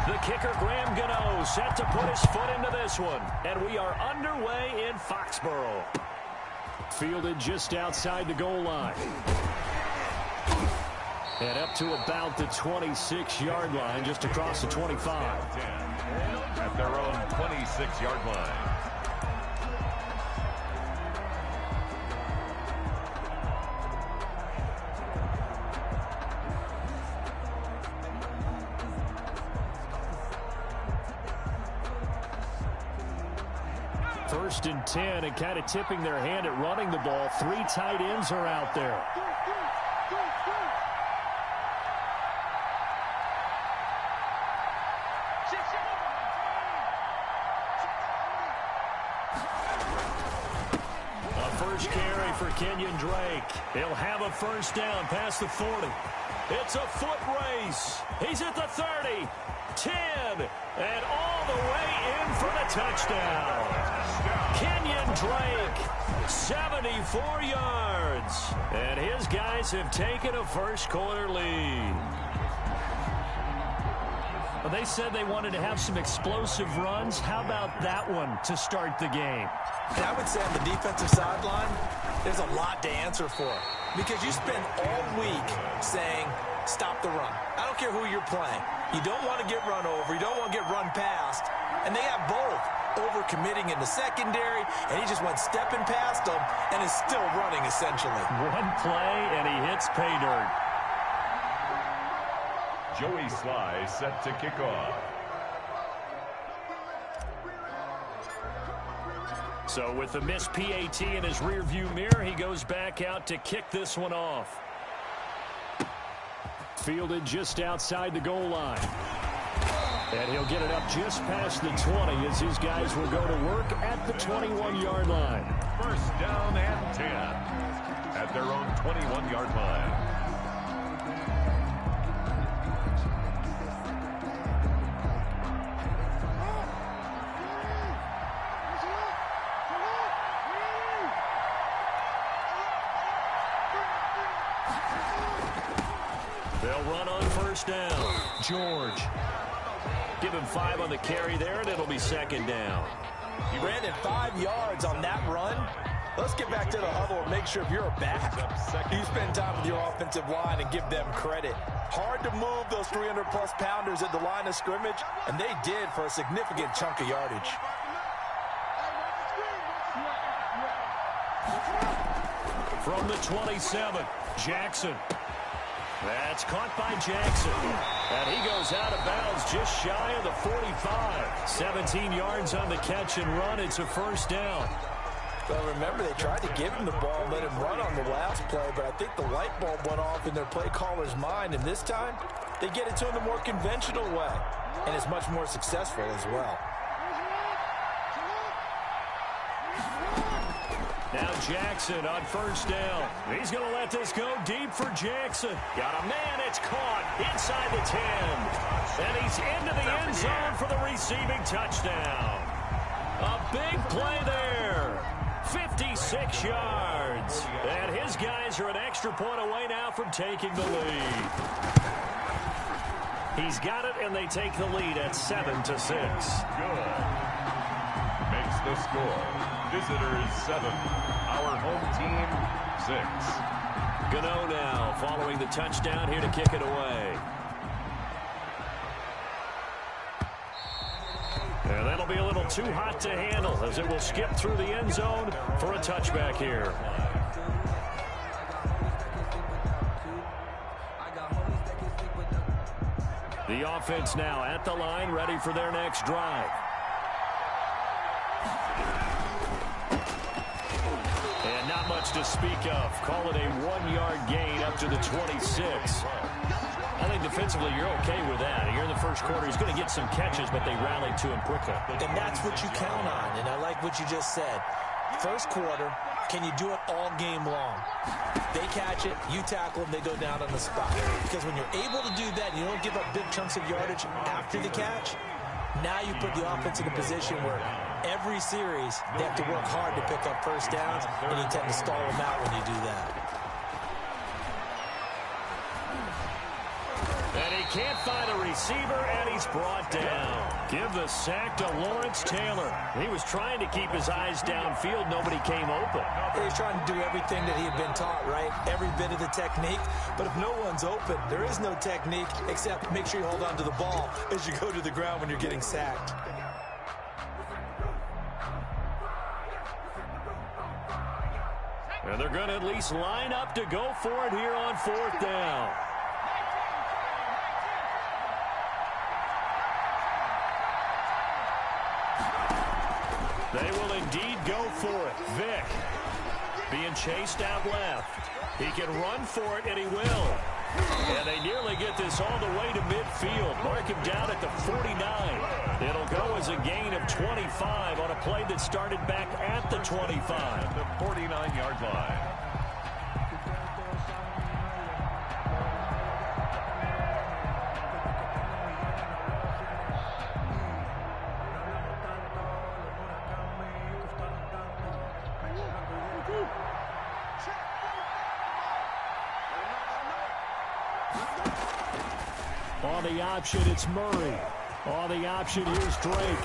The kicker, Graham Gano, set to put his foot into this one. And we are underway in Foxborough. Fielded just outside the goal line. And up to about the 26-yard line, just across the 25. At their own 26-yard line. First and 10, and kind of tipping their hand at running the ball. 3 tight ends are out there. A first carry for Kenyon Drake. He'll have a first down past the 40. It's a foot race. He's at the 30, 10, and all the way in for the touchdown. Kenyon Drake, 74 yards. And his guys have taken a first-quarter lead. Well, they said they wanted to have some explosive runs. How about that one to start the game? I would say on the defensive sideline, there's a lot to answer for. Because you spend all week saying, stop the run. I don't care who you're playing. You don't want to get run over. You don't want to get run past. And they have both. Overcommitting in the secondary, and he just went stepping past them and is still running, essentially. One play, and he hits pay dirt. Joey Sly set to kick off. So with the missed PAT in his rearview mirror, he goes back out to kick this one off. Fielded just outside the goal line. And he'll get it up just past the 20 as his guys will go to work at the 21-yard line. First down and 10 at their own 21-yard line. They'll run on first down. George. Give him 5 on the carry there, and it'll be second down. He ran it 5 yards on that run. Let's get back to the huddle and make sure if you're a back, you spend time with your offensive line and give them credit. Hard to move those 300-plus pounders at the line of scrimmage, and they did for a significant chunk of yardage. From the 27, Jackson. That's caught by Jackson. And he goes out of bounds just shy of the 45. 17 yards on the catch and run. It's a first down. Well, remember, they tried to give him the ball and let him run on the last play, but I think the light bulb went off in their play caller's mind, and this time they get it to him the more conventional way, and it's much more successful as well. Now Jackson on first down. He's going to let this go deep for Jackson. Got a man. It's caught inside the 10. And he's into the end zone for the receiving touchdown. A big play there. 56 yards. And his guys are an extra point away now from taking the lead. He's got it, and they take the lead at 7-6. Good. Makes the score. Visitors 7. Our home team 6. Gano now following the touchdown here to kick it away. And that'll be a little too hot to handle as it will skip through the end zone for a touchback here. The offense now at the line, ready for their next drive. And not much to speak of. Call it a 1-yard gain up to the 26. I think defensively you're okay with that. Here in the first quarter, he's going to get some catches, but they rallied to him quickly. And that's what you count on, and I like what you just said. First quarter, can you do it all game long? They catch it, you tackle them, they go down on the spot. Because when you're able to do that, you don't give up big chunks of yardage after the catch, now you put the offense in a position where every series they have to work hard to pick up first downs, and you tend to stall them out when you do that. And he can't find a receiver, and he's brought down. Give the sack to Lawrence Taylor. He was trying to keep his eyes downfield. Nobody came open. He was trying to do everything that he had been taught, right? Every bit of the technique. But if no one's open, there is no technique except make sure you hold on to the ball as you go to the ground when you're getting sacked. And they're going to at least line up to go for it here on 4th down. They will indeed go for it. Vick being chased out left. He can run for it, and he will. And they nearly get this all the way to midfield. Mark him down at the 49. It'll go as a gain of 25 on a play that started back at the 25. The 49-yard line. On the option, it's Murray. On the option, here's Drake.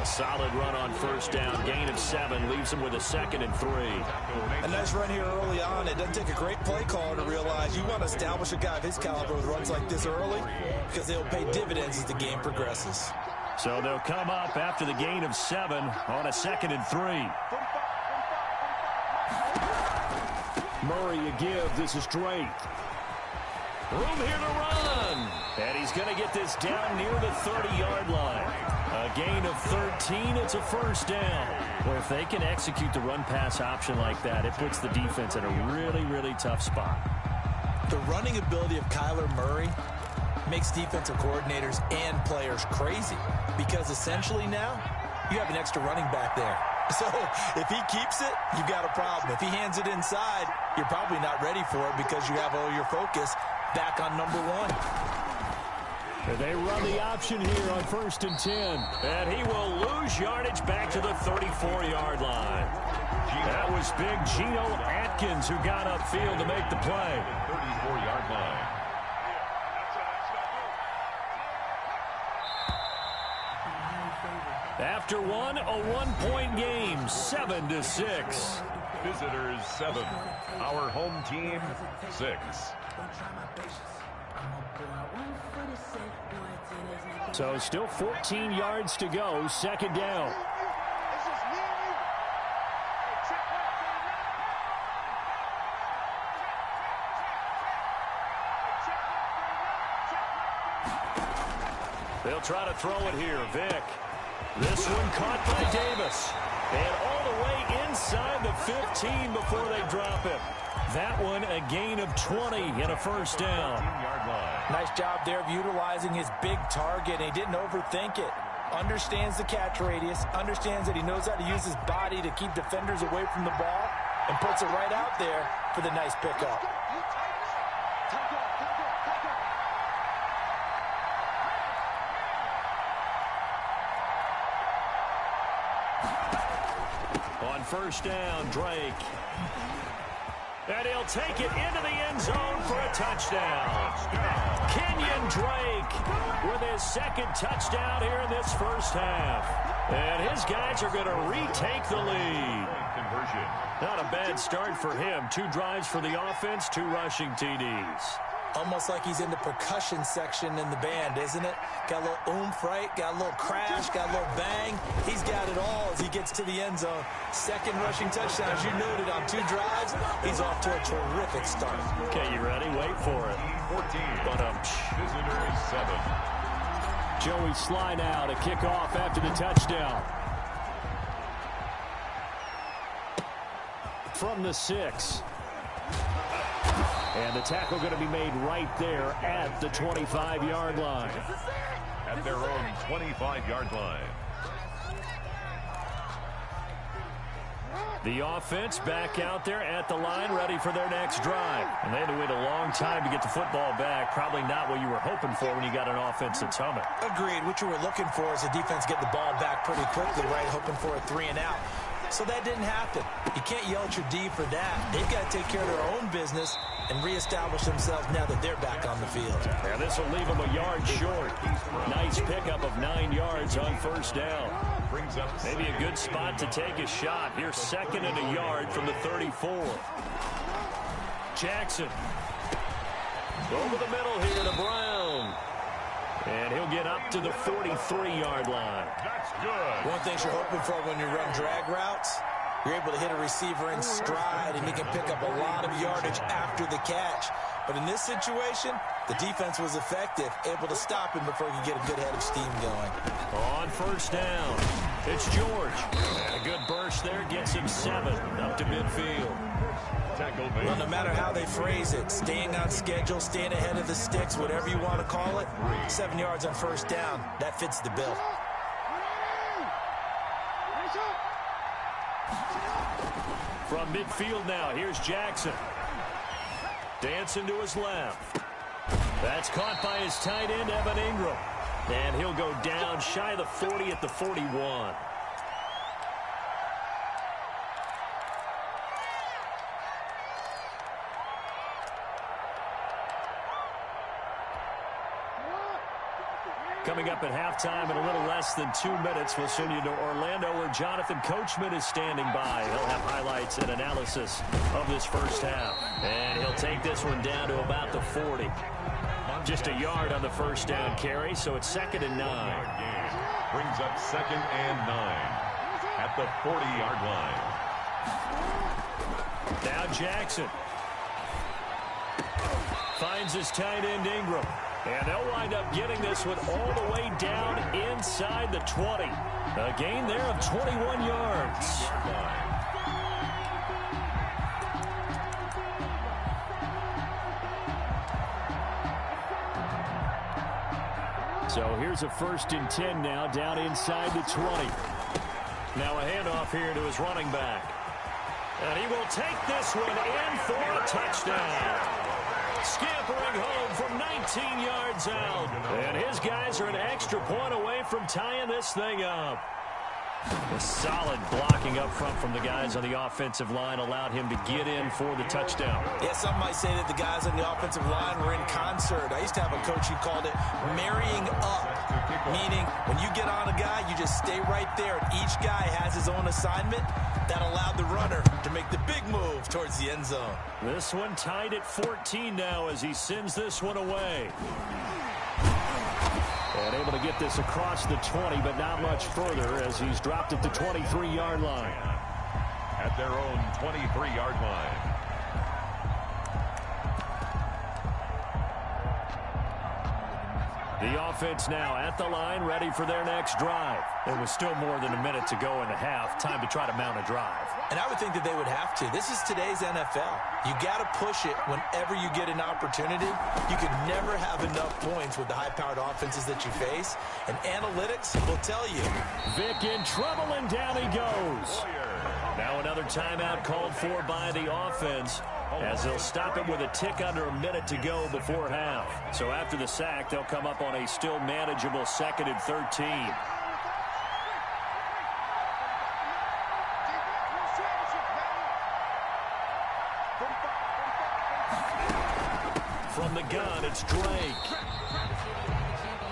A solid run on 1st down. Gain of 7 leaves him with a 2nd and 3. A nice run here early on. It doesn't take a great play caller to realize you want to establish a guy of his caliber with runs like this early because they'll pay dividends as the game progresses. So they'll come up after the gain of 7 on a 2nd and 3. Murray a give. This is Drake. Room here to run. And he's going to get this down near the 30-yard line. A gain of 13. It's a 1st down. Well, if they can execute the run-pass option like that, it puts the defense in a really, really tough spot. The running ability of Kyler Murray makes defensive coordinators and players crazy because essentially now you have an extra running back there. So if he keeps it, you've got a problem. If he hands it inside, you're probably not ready for it because you have all your focus back on number 1. And they run the option here on 1st and 10. And he will lose yardage back to the 34-yard line. That was big Geno Atkins who got upfield to make the play. 34-yard line. After one, a 1-point game, 7-6. Visitors 7. Our home team 6. So still 14 yards to go, 2nd down. They'll try to throw it here. Vick. This one caught by Davis. And all the way inside the 15 before they drop it. That one a gain of 20 and a 1st down. Nice job there of utilizing his big target. He didn't overthink it. Understands the catch radius. Understands that he knows how to use his body to keep defenders away from the ball. And puts it right out there for the nice pickup. On 1st down, Drake. And he'll take it into the end zone for a touchdown. Kenyon Drake with his 2nd touchdown here in this 1st half. And his guys are going to retake the lead. Conversion. Not a bad start for him. 2 drives for the offense, 2 rushing TDs. Almost like he's in the percussion section in the band, isn't it? Got a little oomph, right? Got a little crash, got a little bang. He's got it all as he gets to the end zone. 2nd rushing touchdown, as you noted, on 2 drives. He's off to a terrific start. Okay, you ready? Wait for it. 14. Visitors 7. Joey Sly now to kick off after the touchdown. From the 6. And the tackle going to be made right there at the 25-yard line. At their own 25-yard line. The offense back out there at the line, ready for their next drive. And they had to wait a long time to get the football back. Probably not what you were hoping for when you got an offense that's humming. Agreed. What you were looking for is the defense getting the ball back pretty quickly, right? Hoping for a 3 and out. So that didn't happen. You can't yell at your D for that. They've got to take care of their own business and reestablish themselves now that they're back on the field. This will leave him a yard short. Nice pickup of 9 yards on first down. Maybe a good spot to take a shot. Here's 2nd and a yard from the 34. Jackson. Over the middle here to Brown. And he'll get up to the 43-yard line. That's good. One thing you're hoping for when you run drag routes, you're able to hit a receiver in stride, and he can pick up a lot of yardage after the catch. But in this situation, the defense was effective, able to stop him before he could get a good head of steam going. On first down, it's George. And a good burst there gets him 7 up to midfield. Well, no matter how they phrase it, staying on schedule, staying ahead of the sticks, whatever you want to call it, 7 yards on first down, that fits the bill. From midfield now, here's Jackson. Dancing to his left. That's caught by his tight end, Evan Ingram. And he'll go down shy of the 40 at the 41. Coming up at halftime in a little less than 2 minutes, we'll send you to Orlando where Jonathan Coachman is standing by. He'll have highlights and analysis of this first half. And he'll take this one down to about the 40. Just a yard on the first down carry, so it's 2nd and 9. Brings up 2nd and 9 at the 40-yard line. Now Jackson finds his tight end Ingram. And they'll wind up getting this one all the way down inside the 20. A gain there of 21 yards. So here's a 1st and 10 now down inside the 20. Now a handoff here to his running back. And he will take this one in for a touchdown. Scampering home from 19 yards out. And his guys are an extra point away from tying this thing up. A solid blocking up front from the guys on the offensive line allowed him to get in for the touchdown. Yeah, some might say that the guys on the offensive line were in concert. I used to have a coach who called it marrying up, meaning when you get on a guy, you just stay right there, and each guy has his own assignment. That allowed the runner to make the big move towards the end zone. This one tied at 14 now as he sends this one away. And able to get this across the 20, but not much further as he's dropped at the 23-yard line. At their own 23-yard line. The offense now at the line, ready for their next drive. There was still more than a minute to go in the half. Time to try to mount a drive. And I would think that they would have to. This is today's NFL. You got to push it whenever you get an opportunity. You could never have enough points with the high-powered offenses that you face. And analytics will tell you. Vic in trouble, and down he goes. Now another timeout called for by the offense, as they'll stop it with a tick under a minute to go before half. So after the sack, they'll come up on a still manageable 2nd and 13. From the gun, it's Drake.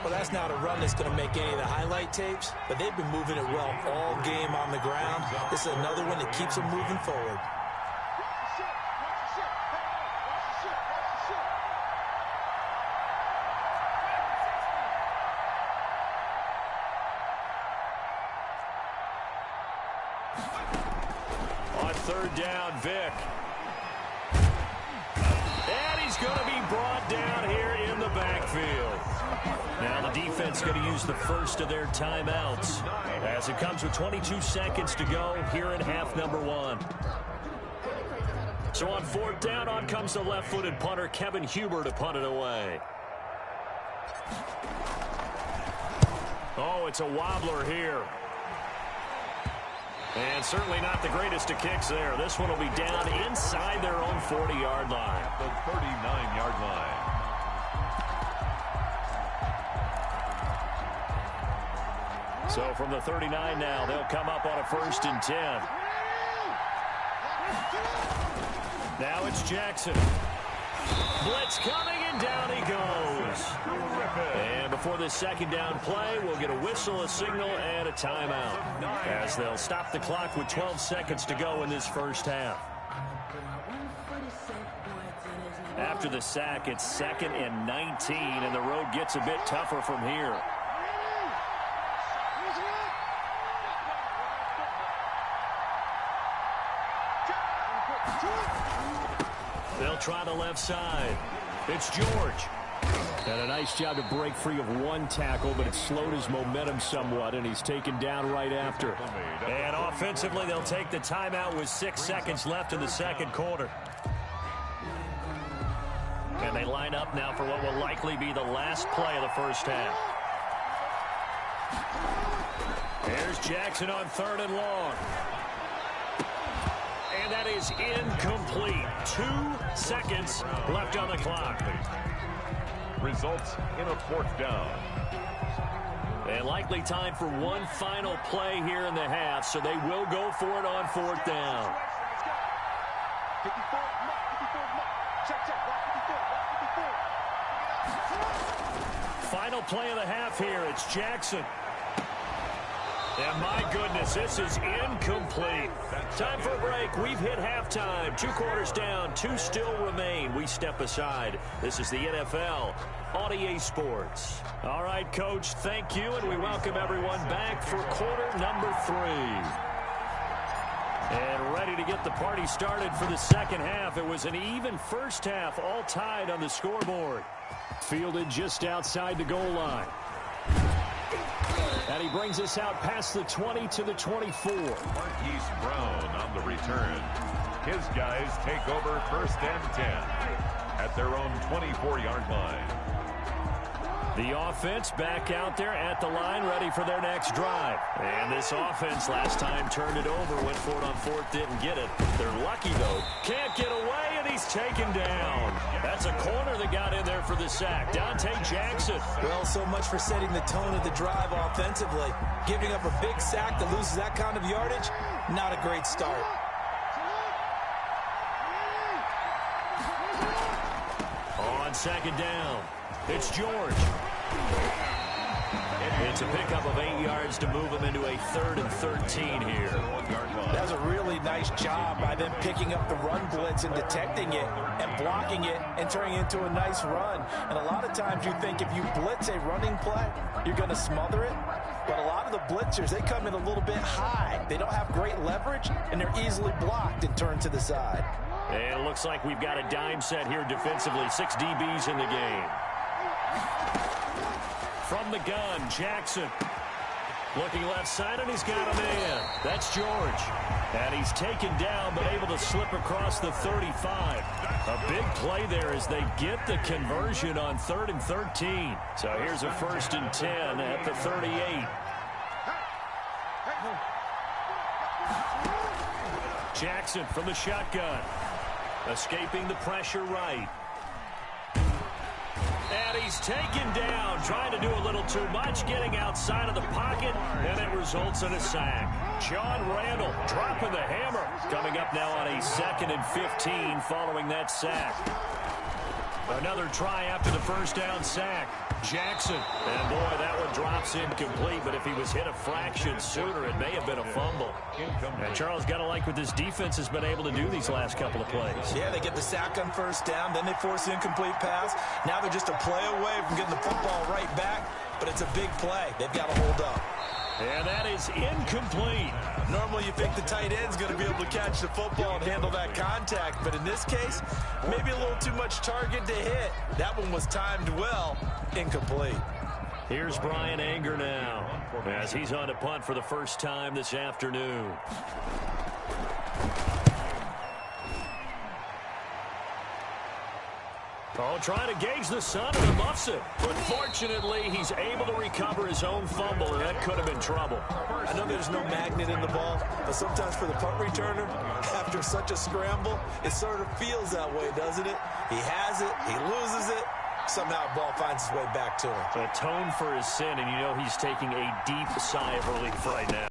Well, that's not a run that's going to make any of the highlight tapes, but they've been moving it well all game on the ground. This is another one that keeps them moving forward. On 3rd down, Vic. And he's going to be brought down here in the backfield. Now the defense going to use the first of their timeouts as it comes with 22 seconds to go here in half number 1. So on 4th down, on comes the left-footed punter Kevin Huber to punt it away. Oh, it's a wobbler here. And certainly not the greatest of kicks there. This one will be down inside their own 40-yard line. The 39-yard line. So from the 39 now, they'll come up on a 1st and 10. Now it's Jackson. Blitz coming, and down he goes. before this second down play. We'll get a whistle, a signal, and a timeout as they'll stop the clock with 12 seconds to go in this first half. After the sack, it's 2nd and 19, and the road gets a bit tougher from here. They'll try the left side. It's George. And a nice job to break free of one tackle, but it slowed his momentum somewhat, and he's taken down right after. And offensively, they'll take the timeout with 6 seconds left in the second quarter. And they line up now for what will likely be the last play of the first half. Here's Jackson on 3rd and long. And that is incomplete. 2 seconds left on the clock. Results in a 4th down. And likely time for one final play here in the half, so they will go for it on 4th down. Final play of the half here. It's Jackson. And my goodness, this is incomplete. Time for a break. We've hit halftime. 2 quarters down, 2 still remain. We step aside. This is the NFL on EA Sports. All right, Coach, thank you, and we welcome everyone back for quarter number 3. And ready to get the party started for the second half. It was an even first half, all tied on the scoreboard. Fielded just outside the goal line. And he brings us out past the 20 to the 24. Marquise Brown on the return. His guys take over 1st and 10 at their own 24-yard line. The offense back out there at the line, ready for their next drive. And this offense last time turned it over, went for it on 4th, didn't get it. They're lucky, though. Can't get away, and he's taken down. That's a corner that got in there for the sack. Dante Jackson. Well, so much for setting the tone of the drive offensively. Giving up a big sack that loses that kind of yardage, not a great start. On 2nd down, it's George. It's a pickup of 8 yards to move him into a 3rd and 13 here. That was a really nice job by them picking up the run blitz and detecting it and blocking it and turning it into a nice run. And a lot of times you think if you blitz a running play, you're going to smother it. But a lot of the blitzers, they come in a little bit high. They don't have great leverage, and they're easily blocked and turned to the side. And it looks like we've got a dime set here defensively. 6 DBs in the game. From the gun, Jackson. Looking left side, and he's got a man. That's George. And he's taken down, but able to slip across the 35. A big play there as they get the conversion on 3rd and 13. So here's a 1st and 10 at the 38. Jackson from the shotgun. Escaping the pressure right. And he's taken down, trying to do a little too much, getting outside of the pocket, and it results in a sack. John Randall dropping the hammer. Coming up now on a 2nd and 15 following that sack. Another try after the first down sack. Jackson. And boy, that one drops incomplete, but if he was hit a fraction sooner, it may have been a fumble. And Charles, got to like what this defense has been able to do these last couple of plays. Yeah, they get the sack on 1st down, then they force the incomplete pass. Now they're just a play away from getting the football right back, but it's a big play. They've got to hold up. And that is incomplete. Normally you think the tight end's going to be able to catch the football and handle that contact, but in this case, maybe a little too much target to hit. That one was timed well. Incomplete. Here's Brian Anger now as he's on to punt for the first time this afternoon. Oh, trying to gauge the sun and muffs it. But fortunately, he's able to recover his own fumble, and that could have been trouble. I know there's no magnet in the ball, but sometimes for the punt returner, after such a scramble, it sort of feels that way, doesn't it? He has it, he loses it, somehow the ball finds its way back to him. Atone for his sin, and you know he's taking a deep sigh of relief right now.